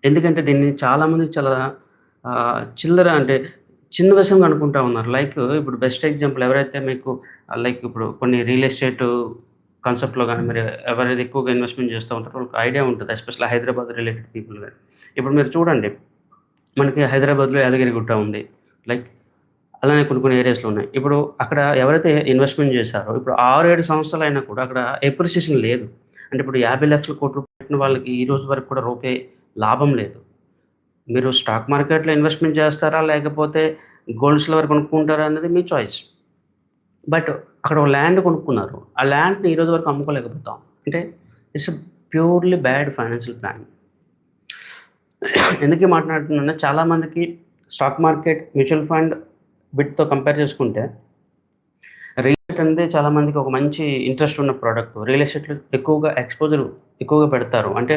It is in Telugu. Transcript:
ఎందుకంటే దీన్ని చాలామంది చాలా చిల్లర అంటే చిన్న విషయంగా అనుకుంటా ఉన్నారు. లైక్ ఇప్పుడు బెస్ట్ ఎగ్జాంపుల్ ఎవరైతే మీకు లైక్ ఇప్పుడు కొన్ని రియల్ ఎస్టేట్ కాన్సెప్ట్‌లో గాని మీరు ఎవరైతే ఎక్కువగా ఇన్వెస్ట్‌మెంట్ చేస్తూ ఉంటారో వాళ్ళకి ఐడియా ఉంటది. ఎస్పెషల్లీ హైదరాబాద్ రిలేటెడ్ పీపుల్ గాని. ఇప్పుడు మీరు చూడండి మనకి హైదరాబాద్‌లో యాదగిరిగుట్ట ఉంది. లైక్ అలానే కొన్ని కొన్ని ఏరియాస్‌లో ఉన్నాయి. ఇప్పుడు అక్కడ ఎవరైతే ఇన్వెస్ట్‌మెంట్ చేశారో ఇప్పుడు 6, 7 సంవత్సరాలైనా కూడా అక్కడ ఎప్రిసియేషన్ లేదు. అంటే ఇప్పుడు 50,00,00,000 పెట్టిన వాళ్ళకి ఈ రోజు వరకు కూడా రూపాయి లాభం లేదు. మీరు స్టాక్ మార్కెట్‌లో ఇన్వెస్ట్‌మెంట్ చేస్తారా? లేకపోతే గోల్డ్, సిల్వర్ కొనుక్కుంటారా అనేది మీ చాయిస్. బట్ అక్కడ ఒక ల్యాండ్ కొనుక్కున్నారు. ఆ ల్యాండ్‌ని ఈ రోజు వరకు అమ్ముకోలేకపోతాం. అంటే it's purely bad financial planning. ఎందుకు మాట్లాడుతున్నానంటే చాలామందికి స్టాక్ మార్కెట్, మ్యూచువల్ ఫండ్ వీటితో కంపేర్ చేసుకుంటే రియల్ ఎస్టేట్ అనేది చాలామందికి ఒక మంచి ఇంట్రెస్ట్ ఉన్న ప్రొడక్ట్. రియల్ ఎస్టేట్‌లో ఎక్కువగా ఎక్స్‌పోజర్ ఎక్కువగా పెడతారు. అంటే